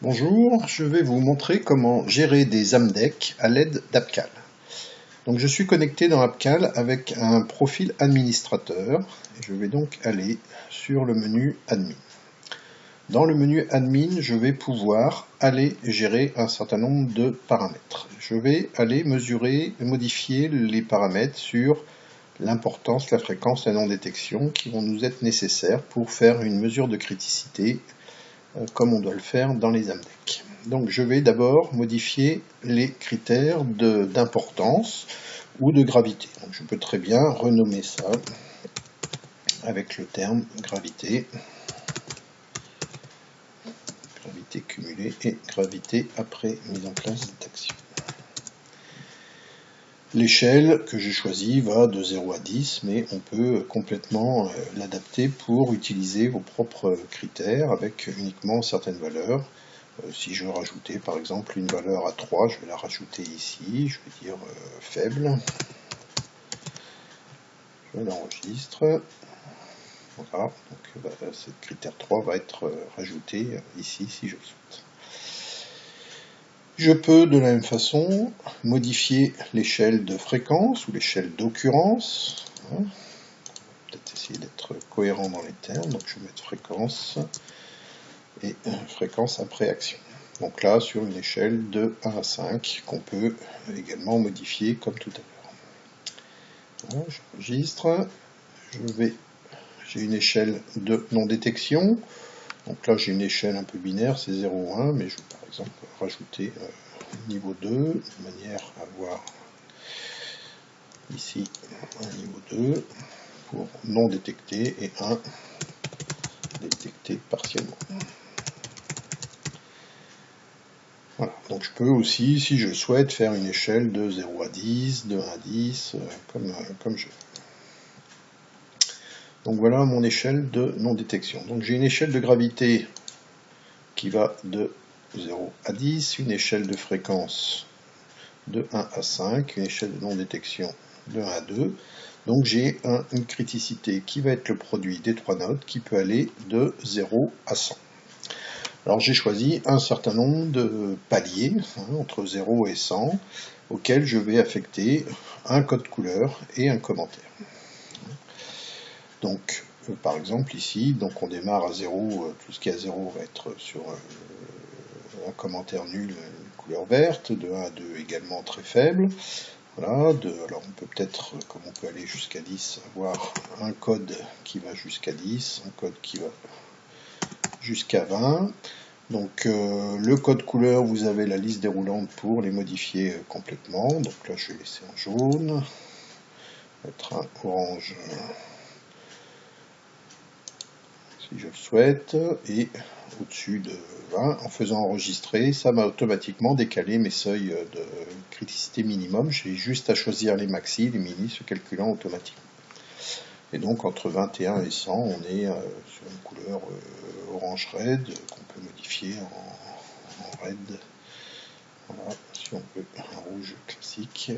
Bonjour, je vais vous montrer comment gérer des AMDEC à l'aide d'AppCal. Donc je suis connecté dans AppCal avec un profil administrateur et je vais donc aller sur le menu Admin. Dans le menu Admin, je vais pouvoir aller gérer un certain nombre de paramètres. Je vais aller mesurer et modifier les paramètres sur l'importance, la fréquence, la non-détection qui vont nous être nécessaires pour faire une mesure de criticité comme on doit le faire dans les AMDEC. Donc je vais d'abord modifier les critères d'importance ou de gravité. Donc je peux très bien renommer ça avec le terme gravité, gravité cumulée et gravité après mise en place d'action. L'échelle que j'ai choisie va de 0 à 10, mais on peut complètement l'adapter pour utiliser vos propres critères avec uniquement certaines valeurs. Si je veux rajouter par exemple une valeur à 3, je vais la rajouter ici, je vais dire faible. Je l'enregistre. Voilà, donc ce critère 3 va être rajouté ici si je le souhaite. Je peux de la même façon modifier l'échelle de fréquence ou l'échelle d'occurrence. Peut-être essayer d'être cohérent dans les termes, donc je vais mettre fréquence et fréquence après action. Donc là, sur une échelle de 1 à 5, qu'on peut également modifier comme tout à l'heure. Voilà, j'enregistre. J'ai une échelle de non-détection. Donc là, j'ai une échelle un peu binaire, c'est 0 ou 1, mais je vais par exemple rajouter niveau 2, de manière à avoir ici un niveau 2 pour non détecté et 1 détecté partiellement. Voilà, donc je peux aussi, si je souhaite, faire une échelle de 0 à 10, de 1 à 10, comme je veux. Donc voilà mon échelle de non-détection. Donc j'ai une échelle de gravité qui va de 0 à 10, une échelle de fréquence de 1 à 5, une échelle de non-détection de 1 à 2. Donc j'ai une criticité qui va être le produit des trois notes qui peut aller de 0 à 100. Alors j'ai choisi un certain nombre de paliers, entre 0 et 100, auxquels je vais affecter un code couleur et un commentaire. Donc par exemple ici, donc on démarre à 0, tout ce qui est à 0 va être sur un commentaire nul, une couleur verte, de 1 à 2 également très faible. Voilà, alors on peut peut-être, comme on peut aller jusqu'à 10, avoir un code qui va jusqu'à 10, un code qui va jusqu'à 20. Donc le code couleur, vous avez la liste déroulante pour les modifier complètement. Donc là je vais laisser en jaune, mettre un orange si je le souhaite, et au-dessus de 20, en faisant enregistrer, ça m'a automatiquement décalé mes seuils de criticité minimum. J'ai juste à choisir les maxi, les mini se calculant automatiquement. Et donc entre 21 et 100, on est sur une couleur orange red qu'on peut modifier en red. Voilà, si on veut un rouge classique.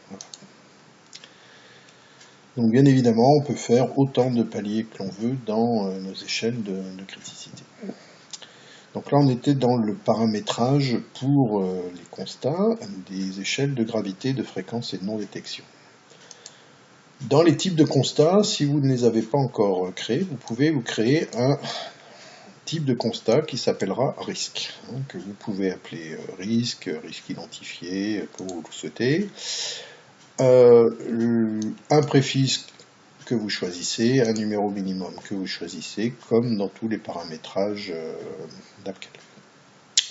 Voilà. Donc bien évidemment, on peut faire autant de paliers que l'on veut dans nos échelles de criticité. Donc là, on était dans le paramétrage pour les constats des échelles de gravité, de fréquence et de non-détection. Dans les types de constats, si vous ne les avez pas encore créés, vous pouvez vous créer un type de constat qui s'appellera risque, que vous pouvez appeler risque identifié, comme vous le souhaitez. Un préfixe que vous choisissez, un numéro minimum que vous choisissez, comme dans tous les paramétrages d'AppCal.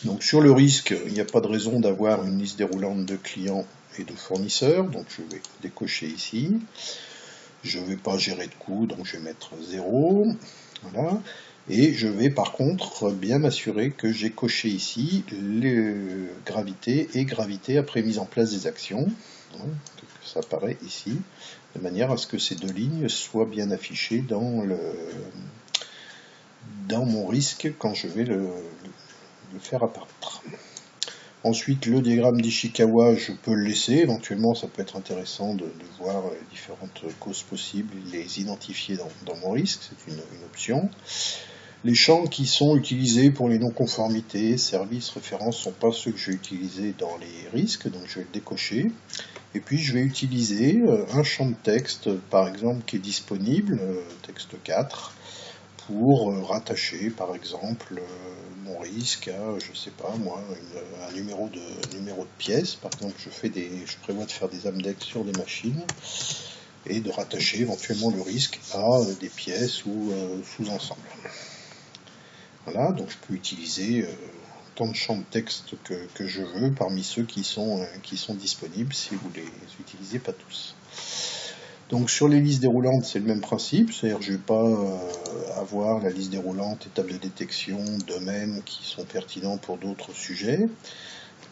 Donc sur le risque, il n'y a pas de raison d'avoir une liste déroulante de clients et de fournisseurs, donc je vais décocher ici. Je ne vais pas gérer de coûts, donc je vais mettre 0. Voilà. Et je vais par contre bien m'assurer que j'ai coché ici les gravités et gravité après mise en place des actions. Ça apparaît ici, de manière à ce que ces deux lignes soient bien affichées dans mon risque quand je vais le faire apparaître. Ensuite, le diagramme d'Ishikawa, je peux le laisser. Éventuellement, ça peut être intéressant de voir les différentes causes possibles, les identifier dans mon risque, c'est une option. Les champs qui sont utilisés pour les non-conformités, services, références, ne sont pas ceux que je vais utiliser dans les risques, donc je vais le décocher. Et puis je vais utiliser un champ de texte, par exemple, qui est disponible, texte 4, pour rattacher, par exemple, mon risque à, je sais pas moi, un numéro de pièce. Par exemple, je prévois de faire des AMDEC sur des machines et de rattacher éventuellement le risque à des pièces ou sous-ensembles. Voilà, donc je peux utiliser tant de champs de texte que je veux parmi ceux qui sont disponibles si vous les utilisez pas tous. Donc sur les listes déroulantes, c'est le même principe, c'est-à-dire que je ne vais pas avoir la liste déroulante, étape de détection, domaines qui sont pertinents pour d'autres sujets,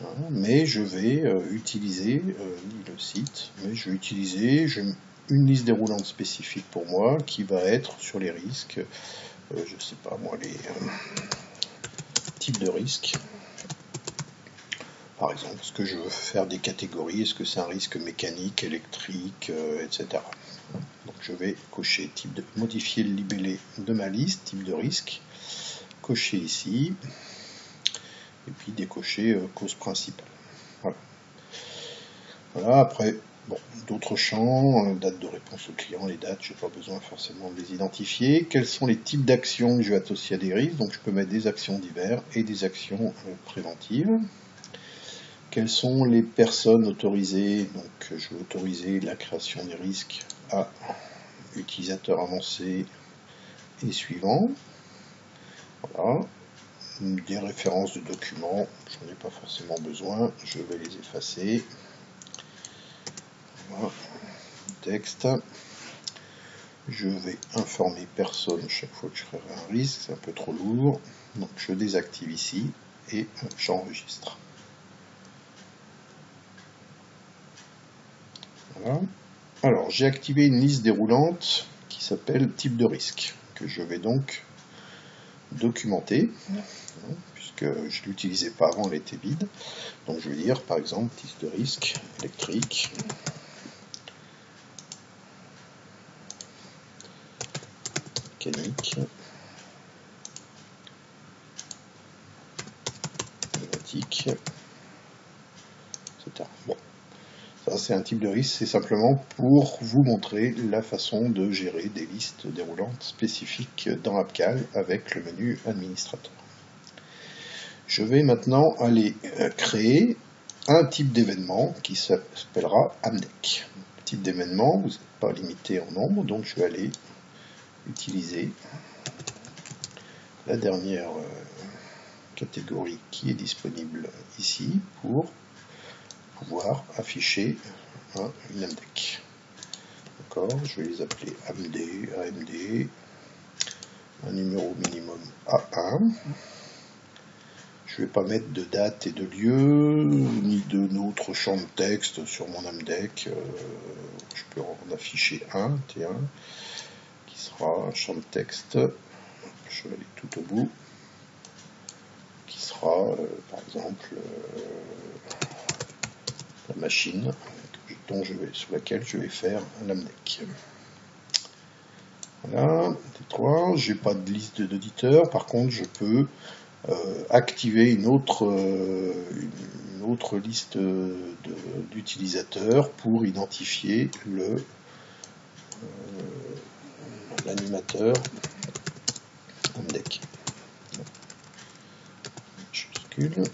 hein, mais je vais utiliser, le site, mais je vais utiliser une liste déroulante spécifique pour moi qui va être sur les risques, je ne sais pas moi, les types de risques. Par exemple, est-ce que je veux faire des catégories, est-ce que c'est un risque mécanique, électrique, etc. Donc je vais cocher modifier le libellé de ma liste, type de risque, cocher ici, et puis décocher cause principale. Voilà. Voilà, après, bon, d'autres champs, date de réponse au client, les dates, je n'ai pas besoin forcément de les identifier. Quels sont les types d'actions que je vais associer à des risques? Donc je peux mettre des actions diverses et des actions préventives. Quelles sont les personnes autorisées? Donc je vais autoriser la création des risques à utilisateurs avancés et suivants. Voilà. Des références de documents, j'en ai pas forcément besoin, je vais les effacer. Voilà. Texte. Je vais informer personne chaque fois que je ferai un risque, c'est un peu trop lourd. Donc je désactive ici et j'enregistre. Voilà. Alors j'ai activé une liste déroulante qui s'appelle type de risque, que je vais donc documenter, puisque je ne l'utilisais pas avant, elle était vide. Donc je vais dire par exemple type de risque électrique, mécanique, pneumatique, etc. Bon, ça c'est un type de risque, c'est simplement pour vous montrer la façon de gérer des listes déroulantes spécifiques dans AppCal avec le menu administrateur. Je vais maintenant aller créer un type d'événement qui s'appellera AMDEC. Type d'événement, vous n'êtes pas limité en nombre, donc je vais aller utiliser la dernière catégorie qui est disponible ici pour pouvoir afficher une AMDEC. D'accord, je vais les appeler AMD, AMD, un numéro minimum A1. Je ne vais pas mettre de date et de lieu, ni d'autres champs de texte sur mon AMDEC. Je peux en afficher un, T1, qui sera un champ de texte. Je vais aller tout au bout, qui sera, par exemple, la machine sur laquelle je vais faire un AMDEC. Voilà, T3, j'ai pas de liste d'auditeurs, par contre je peux activer une autre liste d'utilisateurs pour identifier l'animateur AMDEC. Majuscule.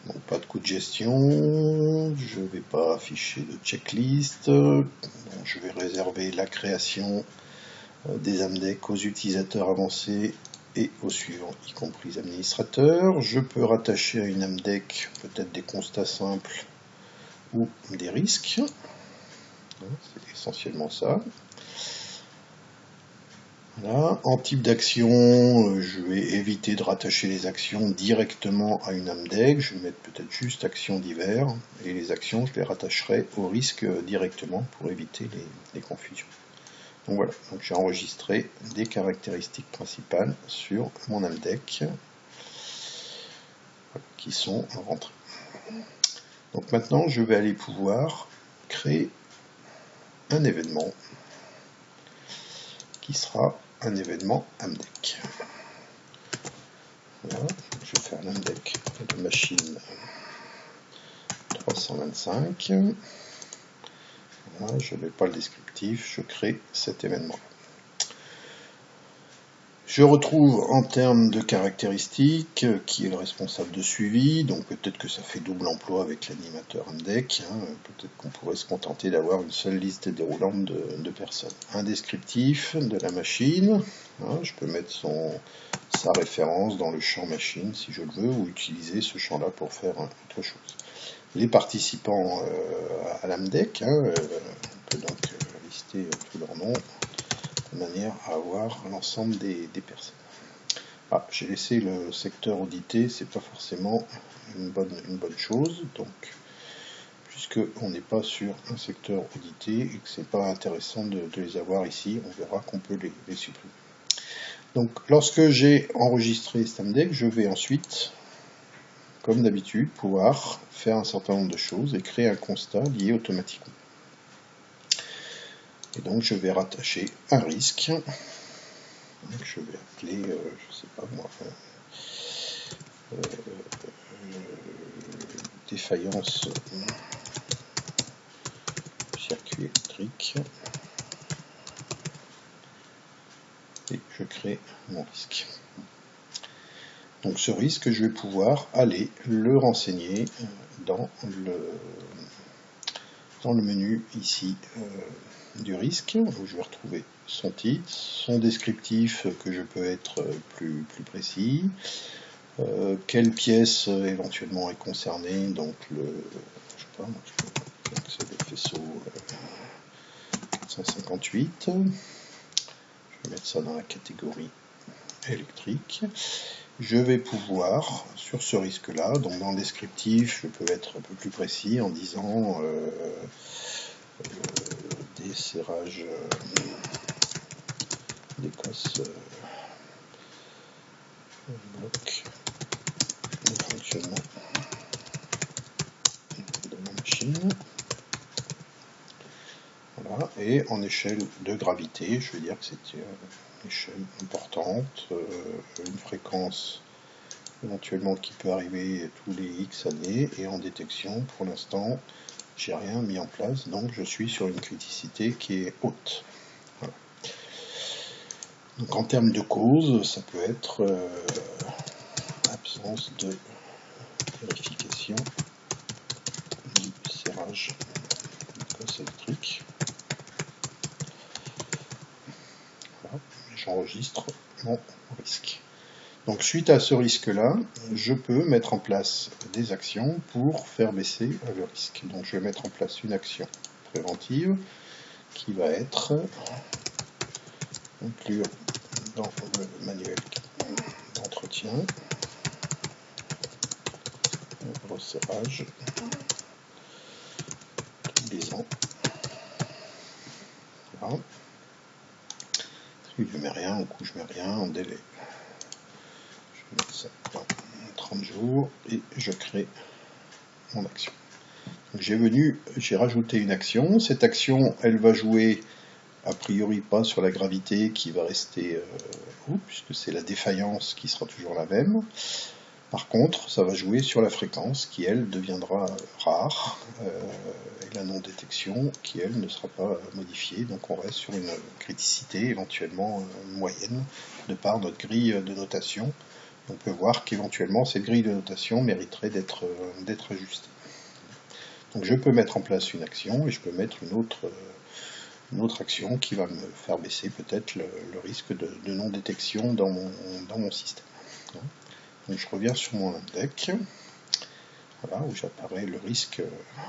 Donc pas de coût de gestion, je ne vais pas afficher de checklist, donc je vais réserver la création des AMDEC aux utilisateurs avancés et aux suivants, y compris les administrateurs. Je peux rattacher à une AMDEC peut-être des constats simples ou des risques. C'est essentiellement ça. Voilà. En type d'action, je vais éviter de rattacher les actions directement à une AMDEC. Je vais mettre peut-être juste actions divers et les actions, je les rattacherai au risque directement pour éviter les confusions. Donc voilà, donc j'ai enregistré des caractéristiques principales sur mon AMDEC qui sont rentrées. Donc maintenant, je vais aller pouvoir créer un événement qui sera un événement AMDEC. Voilà, je vais faire l'AMDEC de machine 325. Voilà, je ne mets pas le descriptif, je crée cet événement. Je retrouve en termes de caractéristiques qui est le responsable de suivi, donc peut-être que ça fait double emploi avec l'animateur AMDEC, peut-être qu'on pourrait se contenter d'avoir une seule liste déroulante de personnes. Un descriptif de la machine, je peux mettre sa référence dans le champ machine si je le veux, ou utiliser ce champ-là pour faire autre chose. Les participants à l'AMDEC, on peut donc lister tous leurs noms, de manière à avoir l'ensemble des personnes. J'ai laissé le secteur audité, c'est pas forcément une bonne chose, donc puisque on n'est pas sur un secteur audité et que c'est pas intéressant de les avoir ici, on verra qu'on peut les supprimer. Donc lorsque j'ai enregistré cet AMDEC, je vais ensuite, comme d'habitude, pouvoir faire un certain nombre de choses et créer un constat lié automatiquement. Et donc je vais rattacher un risque. Donc je vais appeler, je sais pas moi, défaillance circuit électrique. Et je crée mon risque. Donc ce risque, je vais pouvoir aller le renseigner dans le menu ici du risque, où je vais retrouver son titre, son descriptif que je peux être plus précis, quelle pièce éventuellement est concernée, donc je sais pas, c'est le faisceau 158, je vais mettre ça dans la catégorie électrique. Je vais pouvoir, sur ce risque-là, donc dans le descriptif, je peux être un peu plus précis en disant desserrage d'Écosse bloc de fonctionnement de ma machine. Voilà, et en échelle de gravité, je vais dire que c'est une échelle importante, une fréquence éventuellement qui peut arriver tous les X années, et en détection, pour l'instant, j'ai rien mis en place, donc je suis sur une criticité qui est haute. Voilà. Donc en termes de cause, ça peut être absence de vérification du serrage d'Écosse électrique. Voilà. J'enregistre mon risque. Donc suite à ce risque-là, je peux mettre en place des actions pour faire baisser le risque. Donc je vais mettre en place une action préventive qui va être inclure dans le manuel d'entretien un resserrage tous les ans. Voilà. Si je mets rien, au coup je mets rien, en délai. Je vais mettre ça dans 30 jours et je crée mon action. J'ai rajouté une action. Cette action, elle va jouer a priori pas sur la gravité qui va rester puisque c'est la défaillance qui sera toujours la même. Par contre, ça va jouer sur la fréquence qui, elle, deviendra rare, et la non-détection qui, elle, ne sera pas modifiée. Donc on reste sur une criticité éventuellement moyenne de par notre grille de notation. On peut voir qu'éventuellement cette grille de notation mériterait d'être ajustée. Donc je peux mettre en place une action et je peux mettre une autre action qui va me faire baisser peut-être le risque de non-détection dans mon système. Donc je reviens sur mon AMDEC, voilà, où j'apparais, le risque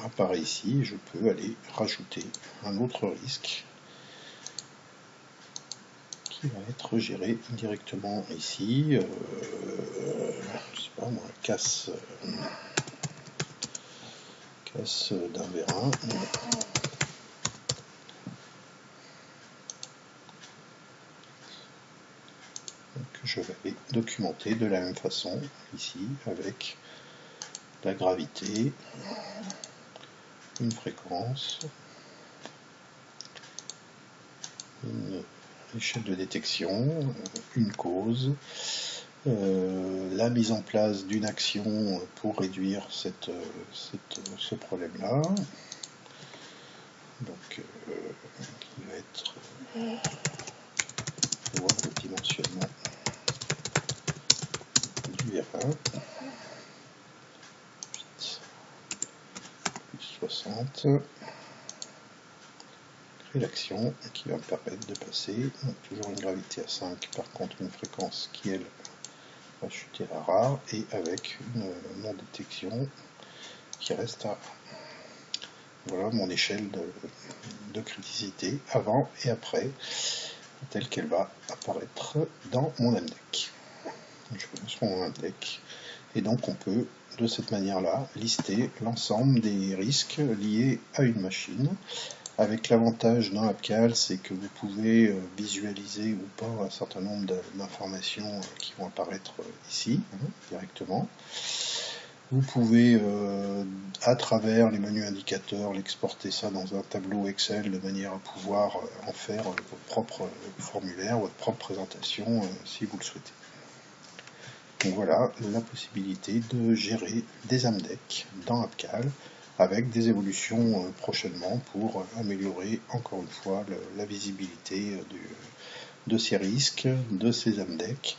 apparaît ici, et je peux aller rajouter un autre risque qui va être géré directement ici, je sais pas moi, casse d'un vérin. Je vais les documenter de la même façon ici avec la gravité, une fréquence, une l'échelle de détection, une cause, la mise en place d'une action pour réduire ce problème-là, donc qui va être voir le dimensionnement du R1, 60, créer l'action qui va me permettre de passer, donc toujours une gravité à 5, par contre une fréquence qui elle va chuter à rare, et avec une non-détection qui reste à 1. Voilà mon échelle de criticité avant et après, telle qu'elle va apparaître dans mon AMDEC. Je lance mon AMDEC, et donc on peut de cette manière-là lister l'ensemble des risques liés à une machine, avec l'avantage dans Appcal, c'est que vous pouvez visualiser ou pas un certain nombre d'informations qui vont apparaître ici, directement. Vous pouvez, à travers les menus indicateurs, l'exporter ça dans un tableau Excel de manière à pouvoir en faire votre propre formulaire, votre propre présentation, si vous le souhaitez. Donc voilà la possibilité de gérer des AMDEC dans Appcal, avec des évolutions prochainement pour améliorer encore une fois la visibilité de ces risques, de ces AMDEC,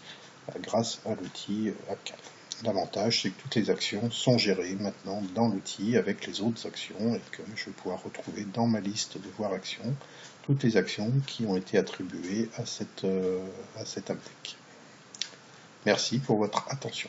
grâce à l'outil Appcal. L'avantage, c'est que toutes les actions sont gérées maintenant dans l'outil avec les autres actions, et que je vais pouvoir retrouver dans ma liste de voir actions toutes les actions qui ont été attribuées à cet AMDEC. Merci pour votre attention.